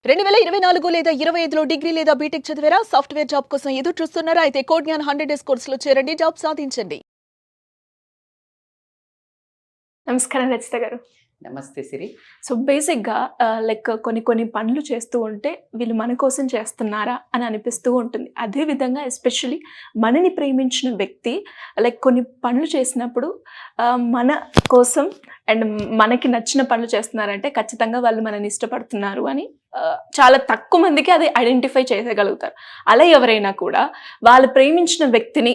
2024 లేదా 25లో డిగ్రీ లేదా బీటెక్ చదివారా? సాఫ్ట్‌వేర్ జాబ్ కోసం ఎదురు చూస్తున్నారా? అయితే కోడ్ జ్ఞాన్ 100 డేస్ కోర్సులో చేరండి. జాబ్ సాధించండి. నమస్కారం రచిత గారు. నమస్తే సిరి. సో బేసిక్‌గా కొన్ని కొన్ని పనులు చేస్తూ ఉంటే వీళ్ళు మన కోసం చేస్తున్నారా అని అనిపిస్తూ ఉంటుంది. అదే విధంగా ఎస్పెషల్లీ మనని ప్రేమించిన వ్యక్తి కొన్ని పనులు చేసినప్పుడు మన కోసం అండ్ మనకి నచ్చిన పనులు చేస్తున్నారంటే ఖచ్చితంగా వాళ్ళు మనని ఇష్టపడుతున్నారు అని చాలా తక్కువ మందికి అది ఐడెంటిఫై చేయగలుగుతారు. అలా ఎవరైనా కూడా వాళ్ళు ప్రేమించిన వ్యక్తిని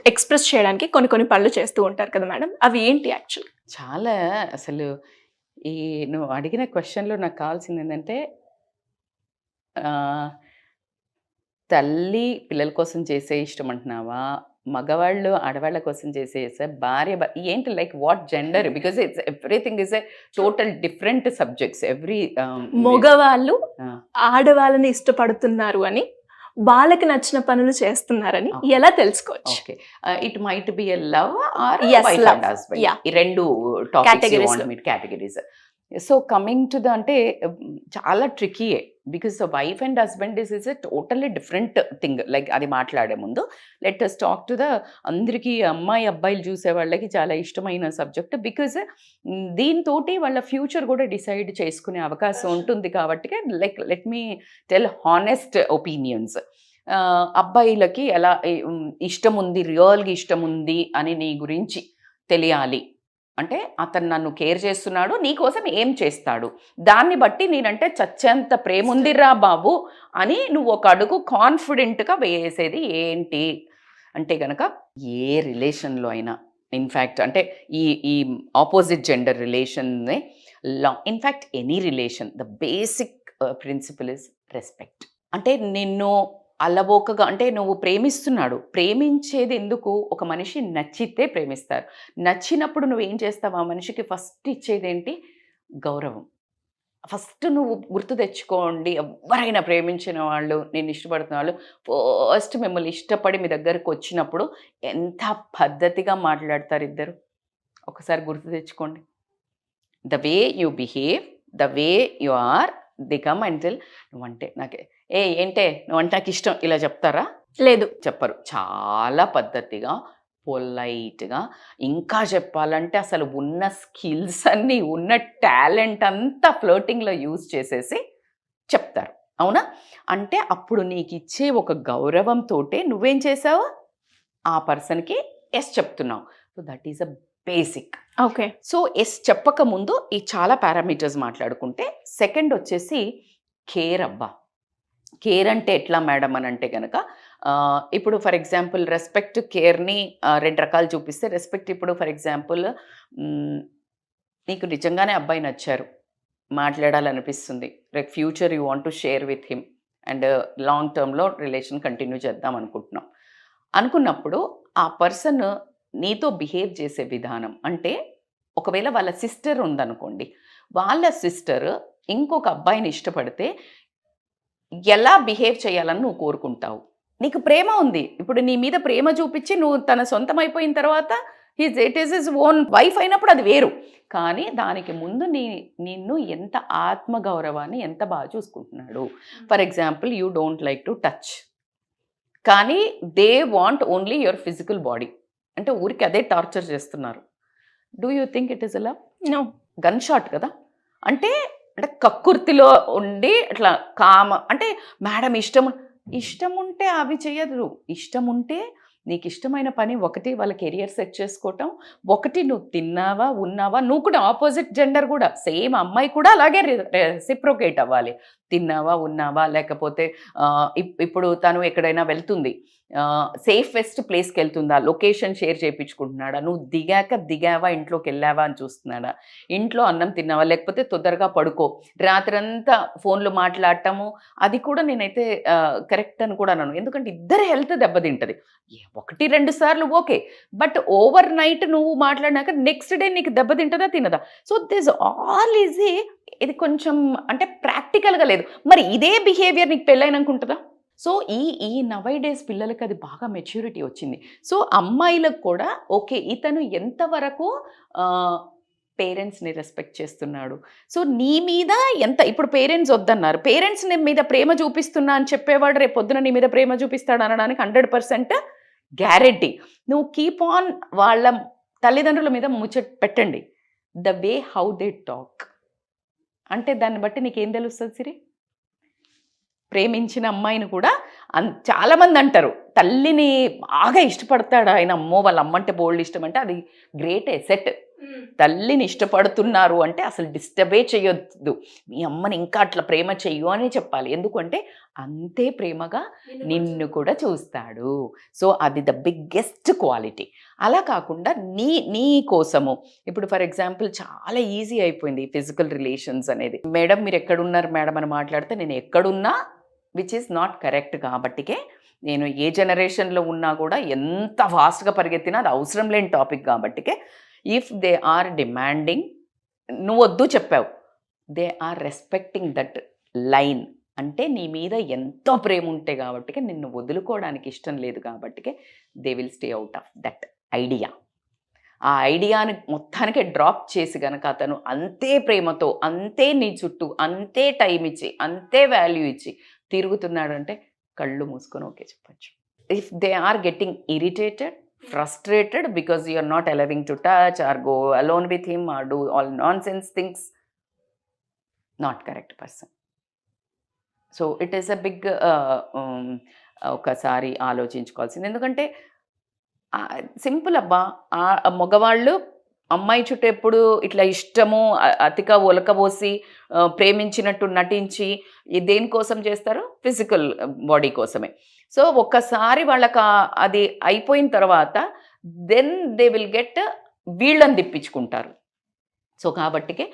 ఎక్స్‌ప్రెస్ చేయడానికి కొన్ని కొన్ని పనులు చేస్తూ ఉంటారు కదా మేడం. అవి ఏంటి యాక్చువల్‌గా? చాలా అసలు ఈ నువ్వు అడిగిన క్వెషన్‌లో నాకు కావాల్సిందేంటంటే ఆహ్, తల్లి పిల్లల కోసం చేసే ఇష్టం అంటున్నావా? మగవాళ్ళు ఆడవాళ్ళ కోసం భార్య ఏంటి like what gender? Because it's everything is a total different subjects. మగవాళ్ళు ఆ! ఆడవాళ్ళని ఇష్టపడుతున్నారు అని, వాళ్ళకి నచ్చిన పనులు చేస్తున్నారని ఎలా తెలుసుకోవచ్చు? Okay. It might be a love or Yes, wife love. And husband. Yeah. ఈ 2 టాపిక్స్ యూ Categories వాంట్ లో. మీ categories. So coming to the అంటే చాలా ట్రిక్కీయే. Because wife and husband is a totally different thing. Like అది మాట్లాడే ముందు let us talk to the అందరికీ అమ్మాయి అబ్బాయిలు చూసే వాళ్ళకి చాలా ఇష్టమైన సబ్జెక్ట్. బికాజ్ దీంతోటి వాళ్ళ ఫ్యూచర్ కూడా డిసైడ్ చేసుకునే అవకాశం ఉంటుంది కాబట్టి like let me tell honest opinions. అబ్బాయిలకి ఎలా ఇష్టం ఉంది, రియల్‌గా ఇష్టం ఉంది అని నీ గురించి తెలియాలి. అంటే అతను నన్ను కేర్ చేస్తున్నాడు, నీ కోసం ఏం చేస్తాడు? దాన్ని బట్టి నేనంటే చచ్చేంత ప్రేముందిరా బాబు అని నువ్వు ఒక అడుగు కాన్ఫిడెంట్‌గా వేసేది ఏంటి? అంటే గనక ఏ రిలేషన్‌లో అయినా ఇన్‌ఫాక్ట్ అంటే ఈ ఈ ఆపోజిట్ జెండర్ రిలేషన్‌నే in fact any relation the basic principle is respect. అంటే నిన్ను అలవోకగా అంటే నువ్వు ప్రేమిస్తున్నాడు. ప్రేమించేది ఎందుకు? ఒక మనిషి నచ్చితే ప్రేమిస్తారు. నచ్చినప్పుడు నువ్వేం చేస్తావు? ఆ మనిషికి ఫస్ట్ ఇచ్చేదేంటి? గౌరవం. ఫస్ట్ నువ్వు గుర్తు తెచ్చుకోండి. ఎవ్వరైనా ప్రేమించిన వాళ్ళు, నిన్ను ఇష్టపడుతున్న వాళ్ళు ఫస్ట్ మిమ్మల్ని ఇష్టపడి మీ దగ్గరకొచ్చినప్పుడు ఎంత పద్ధతిగా మాట్లాడతారు ఇద్దరు. ఒకసారి గుర్తు తెచ్చుకోండి. The way you behave, the way you are, they come and tell నువ్వంటే నాకే ఏంటే నువ్వంటే నాకిష్టం ఇలా చెప్తారా? లేదు. చెప్పరు. చాలా పద్ధతిగా, పొలైట్‌గా ఇంకా చెప్పాలంటే అసలు ఉన్న స్కిల్స్ అన్నీ, ఉన్న టాలెంట్ అంతా ఫ్లర్టింగ్‌లో యూజ్ చేసేసి చెప్తారు. అవునా? అంటే అప్పుడు నీకిచ్చే ఒక గౌరవంతోటే నువ్వేం చేసావు? ఆ పర్సన్‌కి యెస్ చెప్తున్నావు. So that is a basic. Okay. So yes చెప్పకముందు ఈ చాలా పారామీటర్స్ మాట్లాడుకుంటే సెకండ్ వచ్చేసి కేర్ అబ్బా! కేర్ అంటే ఎట్లా మేడం అని అంటే గనక ఇప్పుడు ఫర్ ఎగ్జాంపుల్ రెస్పెక్ట్, కేర్‌ని 2 రకాలు చూపిస్తే రెస్పెక్ట్ ఇప్పుడు ఫర్ ఎగ్జాంపుల్ నీకు నిజంగానే అబ్బాయి నచ్చారు. మాట్లాడాలనిపిస్తుంది. Like future you want to share with him and long టర్మ్‌లో రిలేషన్ కంటిన్యూ చేద్దాం అనుకుంటున్నాం. అనుకున్నప్పుడు ఆ పర్సన్ నీతో బిహేవ్ చేసే విధానం అంటే ఒకవేళ వాళ్ళ సిస్టర్ ఉందనుకోండి. వాళ్ళ సిస్టర్ ఇంకొక అబ్బాయిని ఇష్టపడితే ఎలా బిహేవ్ చేయాలని నువ్వు కోరుకుంటావు? నీకు ప్రేమ ఉంది. ఇప్పుడు నీ మీద ప్రేమ చూపిచ్చి నువ్వు తన సొంతమైపోయిన తర్వాత it is his own wife అయినప్పుడు అది వేరు. కానీ దానికి ముందు నిన్ను ఎంత ఆత్మగౌరవాన్ని ఎంత బాగా చూసుకుంటున్నాడు. For example you don't like to touch. కానీ they want only your physical body. అంటే ఊరికే అదే టార్చర్ చేస్తున్నారు. Do you think it is a love? No. Gun shot కదా! అంటే అంటే కక్కుర్తిలో ఉండి అట్లా అంటే మేడం ఇష్టముంటే అవి చెయ్యదు. ఇష్టముంటే నీకిష్టమైన పని ఒకటి వాళ్ళ కెరియర్ సెట్ చేసుకోవటం. ఒకటి నువ్వు తిన్నావా? ఉన్నావా? నువ్వు కూడా ఆపోజిట్ జెండర్ కూడా సేమ్ అమ్మాయి కూడా అలాగే రెసిప్రొకేట్ అవ్వాలి. తిన్నావా? ఉన్నావా? లేకపోతే ఇప్పుడు తను ఎక్కడైనా వెళ్తుంది. సేఫెస్ట్ ప్లేస్‌కెళ్తుందా? లొకేషన్ షేర్ చేపించుకుంటున్నాడా? నువ్వు దిగావా? ఇంట్లోకెళ్ళావా అని చూస్తున్నాడా? ఇంట్లో అన్నం తిన్నావా? లేకపోతే తొందరగా పడుకో. రాత్రంతా ఫోన్‌లో మాట్లాడటము అది కూడా నేనైతే కరెక్ట్ అని కూడా అనను. ఎందుకంటే ఇద్దరి హెల్త్ దెబ్బతింటది. 1, 2 సార్లు ఓకే. బట్ ఓవర్ నైట్ నువ్వు మాట్లాడినాక నెక్స్ట్ డే నీకు దెబ్బతింటదా? తినదా? సో దిస్ ఆల్ ఈజ్ ఇది కొంచెం అంటే ప్రాక్టికల్‌గా లేదు. మరి ఇదే బిహేవియర్ నీకు పెళ్ళైనంక ఉంటదా? సో ఈ నవైడేస్ పిల్లలకి అది బాగా మెచ్యూరిటీ వచ్చింది. సో అమ్మాయిలకు కూడా ఓకే. ఇతను ఎంతవరకు ఆహ్, పేరెంట్స్ని రెస్పెక్ట్ చేస్తున్నాడు. సో నీ మీద ఎంత, ఇప్పుడు పేరెంట్స్ వద్దన్నారు, పేరెంట్స్ మీద ప్రేమ చూపిస్తున్నా అని చెప్పేవాడు రేపు పొద్దున నీ మీద ప్రేమ చూపిస్తాడు అనడానికి 100% గ్యారెంటీ. నువ్వు కీప్ ఆన్ వాళ్ళ తల్లిదండ్రుల మీద ముచ్చట పెట్టండి. The way how they talk అంటే దాన్ని బట్టి నీకేం తెలుస్తుంది సిరి? ప్రేమించిన అమ్మాయిని కూడా చాలామంది అంటారు తల్లిని బాగా ఇష్టపడతాడు ఆయన, అమ్మో వాళ్ళ అమ్మంటే బోల్డ్ ఇష్టం అంటే అది గ్రేట్ ఎసెట్. తల్లిని ఇష్టపడుతున్నారు అంటే అసలు డిస్టర్బే చేయొద్దు, మీ అమ్మని ఇంకా అట్లా ప్రేమ చెయ్యు అని చెప్పాలి. ఎందుకంటే అంతే ప్రేమగా నిన్ను కూడా చూస్తాడు. సో అది ద బిగ్గెస్ట్ క్వాలిటీ. అలా కాకుండా నీ కోసము ఇప్పుడు ఫర్ ఎగ్జాంపుల్ చాలా ఈజీ అయిపోయింది ఈ ఫిజికల్ రిలేషన్స్ అనేది. మేడం మీరు ఎక్కడున్నారు మేడం అని మాట్లాడితే నేను ఎక్కడున్నా విచ్ ఈస్ నాట్ కరెక్ట్. కాబట్టికే నేను ఏ జనరేషన్లో ఉన్నా కూడా ఎంత ఫాస్ట్గా పరిగెత్తినా అది అవసరం లేని టాపిక్. కాబట్టికే ఇఫ్ దే ఆర్ డిమాండింగ్, నువ్వు వద్దు చెప్పావు, they are respecting that line అంటే నీ మీద ఎంతో ప్రేమ ఉంటే కాబట్టికే నిన్ను వదులుకోవడానికి ఇష్టం లేదు. కాబట్టికే they will stay out of that idea. ఆ ఐడియాని మొత్తానికే డ్రాప్ చేసి గనక అతను అంతే ప్రేమతో అంతే నీ చుట్టూ అంతే టైం ఇచ్చి అంతే వాల్యూ ఇచ్చి తిరుగుతున్నాడంటే కళ్ళు మూసుకొని ఓకే చెప్పచ్చు. If they are getting irritated, frustrated because you are not allowing to touch or go alone with him or do all nonsense things, not correct person. So it is a big ఒకసారి ఆలోచించుకోవాల్సింది. ఎందుకంటే simple అబ్బా, మగవాళ్ళు అమ్మాయి చుట్టూ ఎప్పుడు ఇట్లా ఇష్టము అతిగా ఒలకబోసి ప్రేమించినట్టు నటించి దేనికోసం చేస్తారు? ఫిజికల్ బాడీ కోసమే. సో ఒక్కసారి వాళ్ళకి అది అయిపోయిన తర్వాత దెన్ దే విల్ గెట్ వీళ్ళని తిప్పించుకుంటారు. సో కాబట్టికే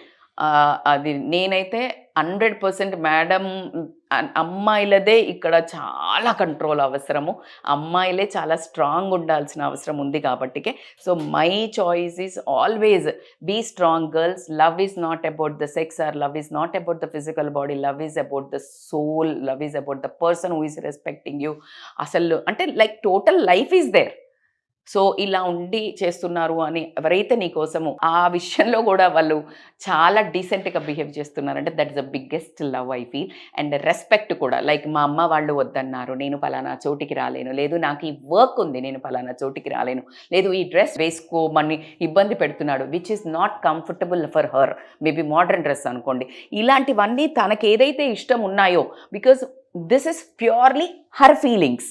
అది నేనైతే 100% మేడం అమ్మాయిలదే ఇక్కడ చాలా కంట్రోల్ అవసరము, అమ్మాయిలే చాలా స్ట్రాంగ్ ఉండాల్సిన అవసరం ఉంది. కాబట్టికే so my choice is always be strong girls. Love is not about the sex or love is not about the physical body, love is about the soul, love is about the person who is respecting you. అసలు అంటే like total life is there. So ఇలా ఉండి చేస్తున్నారు అని ఎవరైతే నీ కోసము ఆ విషయంలో కూడా వాళ్ళు చాలా డీసెంట్గా బిహేవ్ చేస్తున్నారంటే that is the biggest love I feel. And respect కూడా, లైక్ మా అమ్మ వాళ్ళు వద్దన్నారు, నేను పలానా చోటికి రాలేను, లేదు నాకు ఈ వర్క్ ఉంది నేను పలానా చోటికి రాలేను, లేదు ఈ డ్రెస్ వేసుకోమని ఇబ్బంది పెడుతున్నాడు which is not comfortable for her, maybe modern dress అనుకోండి. ఇలాంటివన్నీ తనకి ఏదైతే ఇష్టం ఉన్నాయో because this is purely her feelings.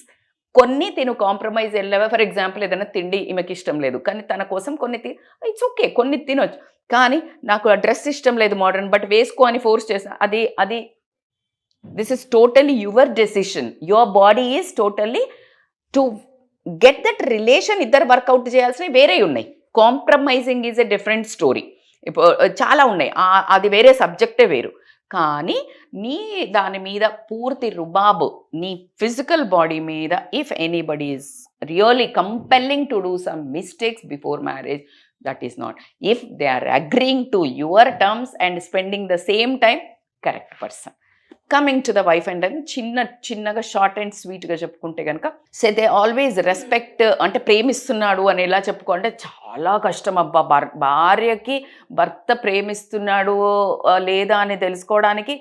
కొన్ని తిను కాంప్రమైజ్ వెళ్ళావా, ఫర్ ఎగ్జాంపుల్ ఏదైనా తిండి ఈమెకి ఇష్టం లేదు కానీ తన కోసం కొన్ని ఇట్స్ ఓకే కొన్ని తినొచ్చు, కానీ నాకు ఆ డ్రెస్ ఇష్టం లేదు మోడర్న్ బట్ వేసుకో అని ఫోర్స్ చేసా, అది this is totally your decision. Your body is totally to get that relation. ఇద్దరు వర్కౌట్ చేయాల్సినవి వేరే ఉన్నాయి. Compromising is a different story. ఇప్పుడు చాలా ఉన్నాయి, అది వేరే సబ్జెక్టే వేరు. కానీ నీ దాని మీద పూర్తి రుబాబు నీ ఫిజికల్ బాడీ మీద if anybody is really compelling to do some mistakes before marriage, that is not. If they are agreeing to your terms and spending the same time, correct person. Coming to the wife and చిన్నగా short and స్వీట్గా చెప్పుకుంటే కనుక say they always respect. అంటే ప్రేమిస్తున్నాడు అని ఎలా చెప్పుకోంటే చాలా కష్టం అబ్బా. భార్యకి భర్త ప్రేమిస్తున్నాడు లేదా అని తెలుసుకోవడానికి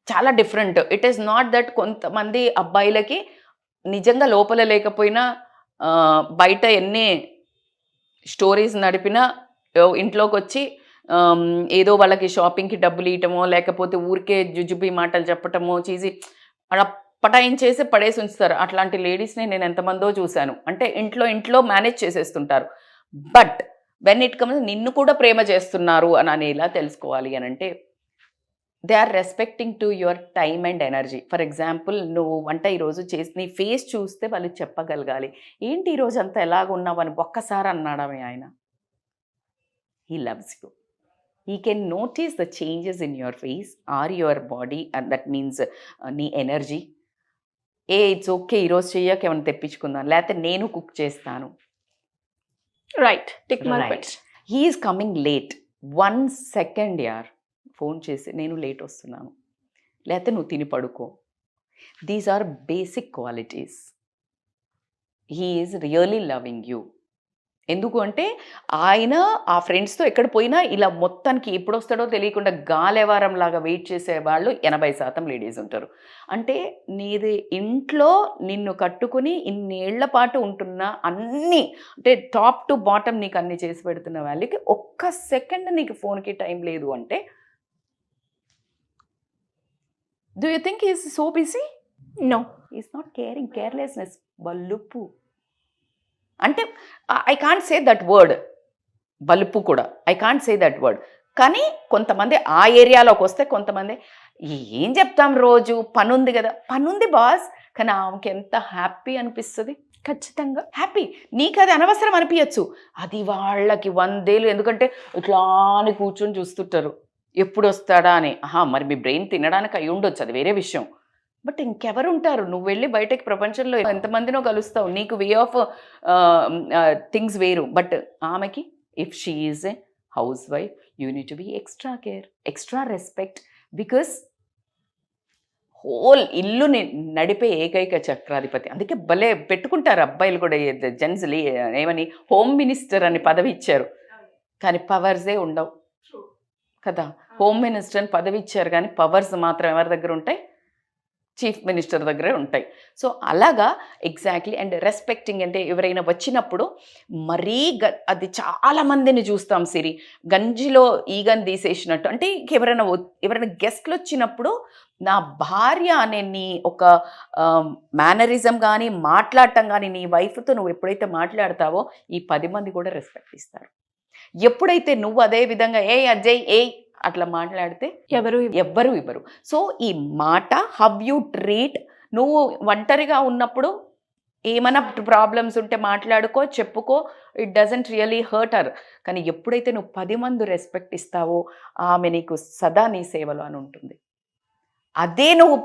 చాలా different. It is not that కొంతమంది అబ్బాయిలకి నిజంగా లోపల లేకపోయినా బయట ఎన్ని స్టోరీస్ నడిపినా ఇంట్లోకి వచ్చి ఏదో వాళ్ళకి షాపింగ్కి డబ్బులు ఇవ్వటమో లేకపోతే ఊరికే జుజుబీ మాటలు చెప్పటమో చీజీ అలా పటాయించేసి పడేసి ఉంచుతారు. అట్లాంటి లేడీస్ని నేను ఎంతమందో చూశాను. అంటే ఇంట్లో మేనేజ్ చేసేస్తుంటారు. బట్ వెన్ ఇట్ కమ్స్ నిన్ను కూడా ప్రేమ చేస్తున్నారు అని ఎలా తెలుసుకోవాలి అని అంటే they are respecting to your time and energy. For example నువ్వు వంట ఈరోజు చేసి నీ ఫేస్ చూస్తే వాళ్ళు చెప్పగలగాలి, ఏంటి ఈరోజు అంతా ఎలాగున్నావు అని ఒక్కసారి అన్నాడమే ఆయన. He loves you. He can notice the changes in your face or your body, and that means నీ ఎనర్జీ. ఇట్స్ ఓకే ఈరోజు చెయ్యక ఏమైనా తెప్పించుకుందాం లేకపోతే నేను కుక్ చేస్తాను. Right, he is coming late 1 second యార్ ఫోన్ చేసి నేను లేట్ వస్తున్నాను లేకపోతే నువ్వు తిని పడుకో. These are basic qualities. He is really loving you. ఎందుకు అంటే ఆయన ఆ ఫ్రెండ్స్తో ఎక్కడ పోయినా ఇలా మొత్తానికి ఎప్పుడు వస్తాడో తెలియకుండా గాలేవారం లాగా వెయిట్ చేసే వాళ్ళు 80% లేడీస్ ఉంటారు. అంటే నీది ఇంట్లో నిన్ను కట్టుకుని ఇన్నేళ్ల పాటు ఉంటున్న అన్నీ అంటే టాప్ టు బాటమ్ నీకు అన్ని చేసి పెడుతున్న వాళ్ళకి ఒక్క సెకండ్ నీకు ఫోన్కి టైం లేదు అంటే do you think is so busy? No. Is not caring. Carelessness, బల్లుప్పు. అంటే I can't say that word, బలుపు కూడా I can't say that word. కానీ కొంతమంది ఆ ఏరియాలోకి వస్తే కొంతమంది ఏం చెప్తాం, రోజు పనుంది కదా, పనుంది బాస్, కానీ ఆమెకి ఎంత హ్యాపీ అనిపిస్తుంది. ఖచ్చితంగా హ్యాపీ. నీకు అది అనవసరం అనిపించచ్చు, అది వాళ్ళకి 100 ఏళ్ళు. ఎందుకంటే ఇట్లా అని కూర్చొని చూస్తుంటారు ఎప్పుడు వస్తాడా అని. మరి మీ బ్రెయిన్ తినడానికి అయి ఉండొచ్చు, అది వేరే విషయం. బట్ ఇంకెవరు ఉంటారు? నువ్వు వెళ్ళి బయటకి ప్రపంచంలో ఎంతమందినో కలుస్తావు, నీకు వే ఆఫ్ థింగ్స్ వేరు. బట్ ఆమెకి if she is a housewife you need to be extra care, extra respect. Because whole ఇల్లుని నడిపే ఏకైక చక్రాధిపతి. అందుకే భలే పెట్టుకుంటారు అబ్బాయిలు కూడా, జెంట్స్ ఏమని హోమ్ మినిస్టర్ అని పదవి ఇచ్చారు, కానీ పవర్సే ఉండవు కదా. హోమ్ మినిస్టర్ అని పదవి ఇచ్చారు కానీ పవర్స్ మాత్రం ఎవరి దగ్గర ఉంటాయి? చీఫ్ మినిస్టర్ దగ్గరే ఉంటాయి. సో అలాగా ఎగ్జాక్ట్లీ. అండ్ రెస్పెక్టింగ్ అంటే ఎవరైనా వచ్చినప్పుడు మరీ అది చాలా మందిని చూస్తాం సిరి, గంజిలో ఈగని తీసేసినట్టు. అంటే ఎవరైనా గెస్ట్లు వచ్చినప్పుడు నా భార్య అనే నీ ఒక మేనరిజం కానీ మాట్లాడటం కానీ, నీ వైఫ్తో నువ్వు ఎప్పుడైతే మాట్లాడతావో ఈ 10 మంది కూడా రెస్పెక్ట్ ఇస్తారు. ఎప్పుడైతే నువ్వు అదే విధంగా ఏ అజయ్ ఏ అట్లా మాట్లాడితే ఎవ్వరు ఇవ్వరు. సో ఈ మాట హౌ యూ ట్రీట్, నువ్వు ఒంటరిగా ఉన్నప్పుడు ఏమైనా ప్రాబ్లమ్స్ ఉంటే మాట్లాడుకో, చెప్పుకో, it doesn't really hurt her. కానీ ఎప్పుడైతే నువ్వు 10 మంది రెస్పెక్ట్ ఇస్తావో ఆమె నీకు సదా నీ సేవలో అని ఉంటుంది. అదే నువ్వు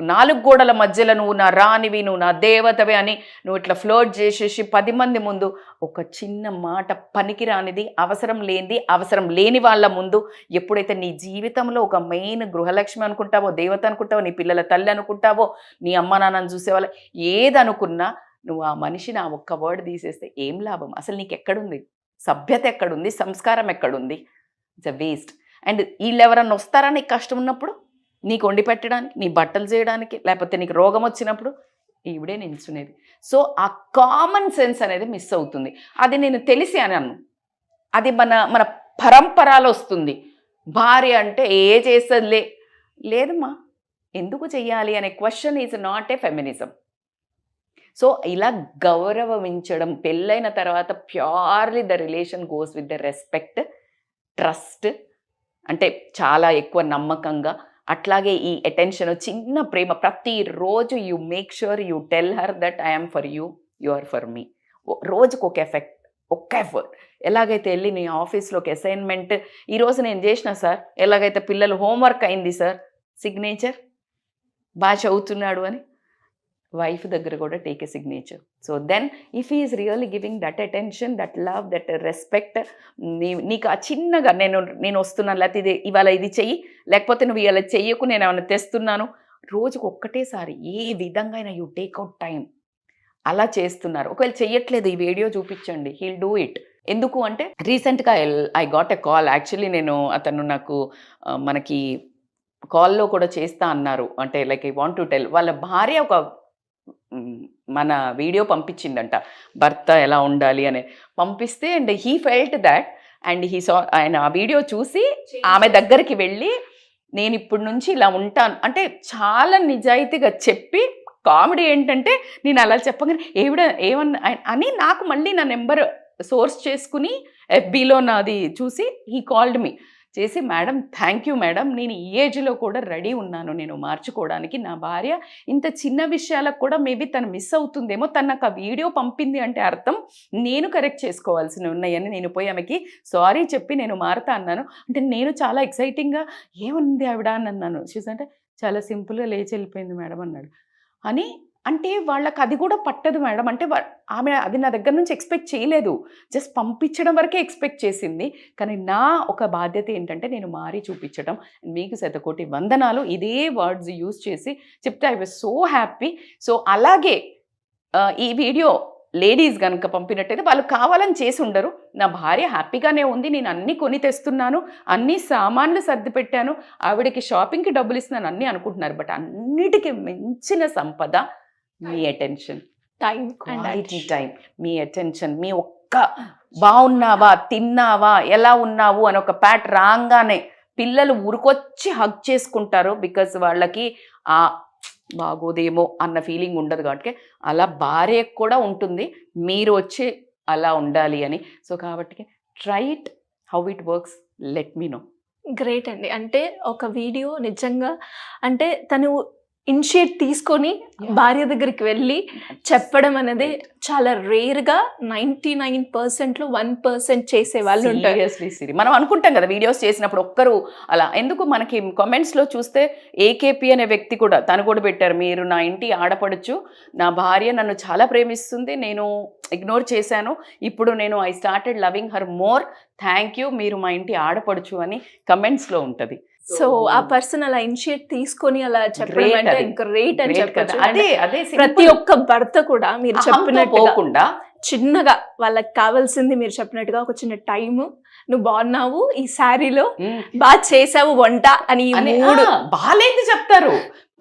4 గోడల మధ్యలో నువ్వు నా రానివి, నువ్వు నా దేవతవి అని నువ్వు ఇట్లా ఫ్లోట్ చేసేసి 10 మంది ముందు ఒక చిన్న మాట పనికిరానిది, అవసరం లేని వాళ్ళ ముందు ఎప్పుడైతే నీ జీవితంలో ఒక మెయిన్ గృహలక్ష్మి అనుకుంటావో, దేవత అనుకుంటావో, నీ పిల్లల తల్లి అనుకుంటావో, నీ అమ్మ నాన్నని చూసేవాళ్ళ ఏదనుకున్నా నువ్వు ఆ మనిషిని ఆ ఒక్క వర్డ్ తీసేస్తే ఏం లాభం? అసలు నీకు ఎక్కడుంది సభ్యత? ఎక్కడుంది సంస్కారం? ఎక్కడుంది? It's a waste. అండ్ వీళ్ళు ఎవరన్నా వస్తారా నీకు కష్టం ఉన్నప్పుడు, నీకు వండి పెట్టడానికి, నీ బట్టలు చేయడానికి, లేకపోతే నీకు రోగం వచ్చినప్పుడు ఈవిడే నిల్చునేది. సో ఆ కామన్ సెన్స్ అనేది మిస్ అవుతుంది. అది నేను తెలిసి అని అన్ను, అది మన పరంపరలో వస్తుంది. భార్య అంటే చేస్తుందిలే, లేదమ్మా ఎందుకు చెయ్యాలి అనే question is not a feminism. So ఇలా గౌరవించడం, పెళ్ళైన తర్వాత purely the relation goes with the respect, trust, అంటే చాలా ఎక్కువ నమ్మకంగా, అట్లాగే ఈ అటెన్షన్, చిన్న ప్రేమ. ప్రతిరోజు you make sure you tell her that I'm for you, you are for me. రోజుకు ఒక ఎఫర్ట్. ఎలాగైతే వెళ్ళి నీ ఆఫీస్లోకి అసైన్మెంట్ ఈరోజు నేను చేసిన సార్, ఎలాగైతే పిల్లలు హోంవర్క్ అయింది సార్, సిగ్నేచర్ బాగా చదువుతున్నాడు అని వైఫ్ దగ్గర కూడా take a signature. So then if he is really giving that attention, that love, that respect, నీకు ఆ చిన్నగా నేను వస్తున్నాను, లేకపోతే ఇవాళ ఇది చెయ్యి, లేకపోతే నువ్వు ఇలా చెయ్యకు, నేను ఏమైనా తెస్తున్నాను, రోజుకు ఒక్కటేసారి ఏ విధంగా అయినా యూ టేక్అవుట్ టైం అలా చేస్తున్నారు. ఒకవేళ చెయ్యట్లేదు ఈ వీడియో చూపించండి, హీల్ డూ ఇట్. ఎందుకు అంటే రీసెంట్గా I got a call. Actually అతను నాకు మనకి కాల్లో కూడా చేస్తా అన్నారు. అంటే like I want to tell, వాళ్ళ భార్య ఒక మన వీడియో పంపించిందంట, భర్త ఎలా ఉండాలి అని పంపిస్తే, and he felt that, and ఆయన ఆ వీడియో చూసి ఆమె దగ్గరికి వెళ్ళి నేను ఇప్పటి నుంచి ఇలా ఉంటాను అంటే చాలా నిజాయితీగా చెప్పి, కామెడీ ఏంటంటే నేను అలా చెప్పగానే ఏమన్నా అని నాకు మళ్ళీ నా నెంబర్ సోర్స్ చేసుకుని FBలో నాది చూసి హీ కాల్డ్ మీ చేసి, మేడం థ్యాంక్ యూ మేడం, నేను ఈ ఏజ్లో కూడా రెడీ ఉన్నాను నేను మార్చుకోవడానికి. నా భార్య ఇంత చిన్న విషయాలకు కూడా మేబీ తను మిస్ అవుతుందేమో, తను నాకు ఆ వీడియో పంపింది అంటే అర్థం నేను కరెక్ట్ చేసుకోవాల్సి ఉన్నాయని నేను పోయి ఆమెకి సారీ చెప్పి నేను మారుతా అన్నాను. అంటే నేను చాలా ఎక్సైటింగ్గా ఏముంది ఆవిడ అని అన్నాను. చూసంటే చాలా సింపుల్గా లేచి వెళ్ళిపోయింది మేడం అన్నాడు. అని అంటే వాళ్ళకి అది కూడా పట్టదు మేడం. అంటే ఆమె అది నా దగ్గర నుంచి ఎక్స్పెక్ట్ చేయలేదు, జస్ట్ పంపించడం వరకే ఎక్స్పెక్ట్ చేసింది. కానీ నా ఒక బాధ్యత ఏంటంటే నేను మారి చూపించడం. మీకు శతకోటి వందనాలు ఇదే వర్డ్స్ యూజ్ చేసి చెప్తే I was so happy. So అలాగే ఈ వీడియో లేడీస్ కనుక పంపినట్టయితే వాళ్ళు కావాలని చేసి ఉండరు. నా భార్య హ్యాపీగానే ఉంది, నేను అన్నీ కొని తెస్తున్నాను, అన్ని సామాన్లు సర్ది పెట్టాను, ఆవిడకి షాపింగ్కి డబ్బులు ఇస్తున్నాను అన్నీ అనుకుంటున్నారు. బట్ అన్నిటికీ మించిన సంపద మీ అటెన్షన్, టైం క్వాలిటీ టైం, మీ అటెన్షన్. మీ ఒక్క బాగున్నావా, తిన్నావా, ఎలా ఉన్నావు అని ఒక ప్యాట్ రాగానే పిల్లలు ఉరికొచ్చి హగ్ చేసుకుంటారు. బికాజ్ వాళ్ళకి ఆ బాగోదేమో అన్న ఫీలింగ్ ఉండదు కాబట్టి. అలా భార్యకు కూడా ఉంటుంది, మీరు వచ్చి అలా ఉండాలి అని. సో కాబట్టి try it, how it works, let me know. Great అండి. అంటే ఒక వీడియో నిజంగా అంటే తను ఇనిషియేట్ తీసుకొని భార్య దగ్గరికి వెళ్ళి చెప్పడం అనేది చాలా రేర్గా 99%లో 1% చేసే వాళ్ళు ఉంటారు. సీరియస్లీ సిరి, మనం అనుకుంటాం కదా వీడియోస్ చేసినప్పుడు ఒక్కరు అలా ఎందుకు. మనకి కామెంట్స్లో చూస్తే ఏకేపీ అనే వ్యక్తి కూడా, తను కూడా పెట్టారు, మీరు నా ఇంటి ఆడపడచ్చు, నా భార్య నన్ను చాలా ప్రేమిస్తుంది, నేను ఇగ్నోర్ చేశాను, ఇప్పుడు నేను I started loving her more, thank you, మీరు మా ఇంటి ఆడపడచ్చు అని కమెంట్స్లో ఉంటుంది. సో ఆ పర్సన్ అలా ఇనిషియేట్ తీసుకొని అలా చెప్పడం అంటే గ్రేట్ అని చెప్పచ్చు. అదే అదే ప్రతి ఒక్క భర్త కూడా మీరు చెప్పినట్టుగా చిన్నగా వాళ్ళకి కావాల్సింది మీరు చెప్పినట్టుగా ఒక చిన్న టైము, నువ్వు బాగున్నావు ఈ శారీలో, బాగా చేసావు వంట అని మూడు. బాగాలేంది చెప్తారు,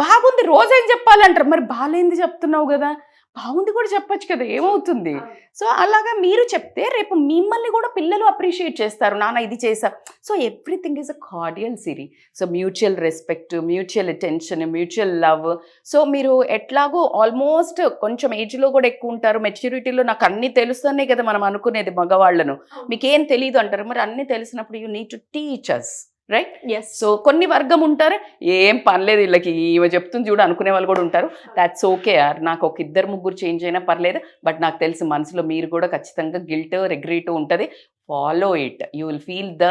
బాగుంది రోజేం చెప్పాలంటారు, మరి బాగాలేంది చెప్తున్నావు కదా, బాగుంది కూడా చెప్పచ్చు కదా, ఏమవుతుంది. సో అలాగా మీరు చెప్తే రేపు మిమ్మల్ని కూడా పిల్లలు అప్రిషియేట్ చేస్తారు, నాన్న ఇది చేసా. So everything is a cordial సిరీ. So mutual respect, mutual attention, mutual love. So మీరు ఎట్లాగో ఆల్మోస్ట్ కొంచెం ఏజ్లో కూడా ఎక్కువ ఉంటారు, మెచ్యూరిటీలో నాకు అన్నీ తెలుస్తున్నాయి కదా మనం అనుకునేది మగవాళ్ళను, మీకేం తెలియదు అంటారు. మరి అన్నీ తెలిసినప్పుడు you need to teach us, right? Yes. So కొన్ని వర్గం ఉంటారు, ఏం పర్లేదు వీళ్ళకి ఈమె చెప్తుంది చూడు అనుకునే వాళ్ళు కూడా ఉంటారు. దాట్స్ ఓకే యార్, నాకు ఒక 2-3 చేంజ్ అయినా పర్లేదు. బట్ నాకు తెలిసి మనసులో మీరు కూడా ఖచ్చితంగా గిల్ట్, రిగ్రెట్ ఉంటుంది. Follow it, you will feel the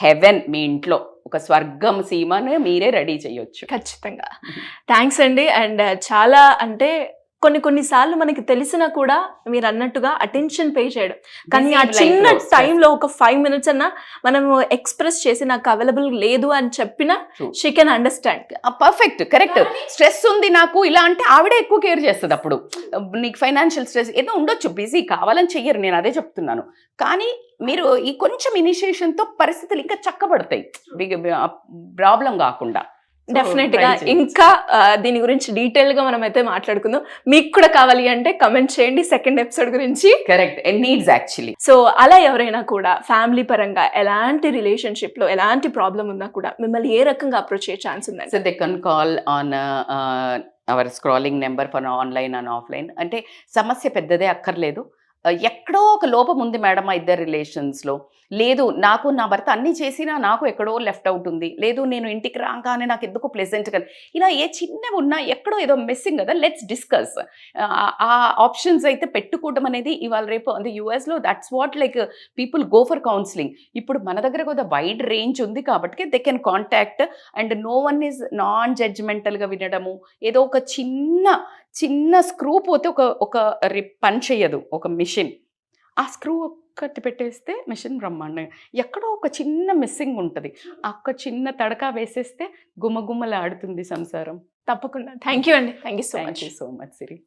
heaven. మీ ఇంట్లో ఒక స్వర్గం సీమను మీరే రెడీ చేయొచ్చు. ఖచ్చితంగా. థ్యాంక్స్ అండి. అండ్ చాలా అంటే కొన్నిసార్లు మనకి తెలిసినా కూడా మీరు అన్నట్టుగా అటెన్షన్ పే చేయడం, కానీ ఆ చిన్న టైంలో ఒక 5 minutes అన్నా మనం ఎక్స్ప్రెస్ చేసి నాకు అవైలబుల్ లేదు అని చెప్పినా she can understand. Perfect, correct. Stress ఉంది నాకు ఇలా అంటే ఆవిడే ఎక్కువ కేర్ చేస్తుంది. అప్పుడు నీకు ఫైనాన్షియల్ స్ట్రెస్ ఏదో ఉండొచ్చు, బిజీ, కావాలని చెయ్యరు, నేను అదే చెప్తున్నాను. కానీ మీరు ఈ కొంచెం ఇనిషియేషన్తో పరిస్థితులు ఇంకా చక్కబడతాయి, ప్రాబ్లం కాకుండా. డెఫినెట్ గా ఇంకా దీని గురించి డీటెయిల్ గా మనం అయితే మాట్లాడుకుందాం. మీకు కూడా కావాలి అంటే కమెంట్ చేయండి సెకండ్ ఎపిసోడ్ గురించి. Correct, needs actually. సో అలా ఎవరైనా కూడా ఫ్యామిలీ పరంగా ఎలాంటి రిలేషన్షిప్ లో ఎలాంటి ప్రాబ్లం ఉన్నా కూడా మిమ్మల్ని ఏ రకంగా అప్రోచ్ అయ్యే ఛాన్స్ ఉందండి? So they can call on hour scrolling number for online and offline. అంటే సమస్య పెద్దదే అక్కర్లేదు, ఎక్కడో ఒక లోపం ఉంది మేడం మా ఇద్దరు రిలేషన్స్లో, లేదు నాకు నా భర్త అన్నీ చేసినా నాకు ఎక్కడో లెఫ్ట్ అవుట్ ఉంది, లేదు నేను ఇంటికి రాగానే నాకు ఎందుకు ప్లెజెంట్గా, ఇలా ఏ చిన్నవి ఉన్నా ఎక్కడో ఏదో మిస్సింగ్ కదా, లెట్స్ డిస్కస్. ఆ ఆప్షన్స్ అయితే పెట్టుకోవడం అనేది ఇవాళ రేపు అంటే యూఎస్లో that's what like people go for counselling. ఇప్పుడు మన దగ్గర కూడా వైడ్ రేంజ్ ఉంది కాబట్టి they can contact and no one is non జడ్జ్మెంటల్గా వినడము. ఏదో ఒక చిన్న స్క్రూ పోతే ఒక పని చేయదు ఒక మిషన్, ఆ స్క్రూ ఒక్కటి పెట్టేస్తే మిషన్ బ్రహ్మాండంగా, ఎక్కడో ఒక చిన్న మిస్సింగ్ ఉంటుంది, ఒక చిన్న తడక వేసేస్తే గుమ్మగుమ్మలాడుతుంది సంసారం. తప్పకుండా. థ్యాంక్ యూ అండి. Thank you so much Siri.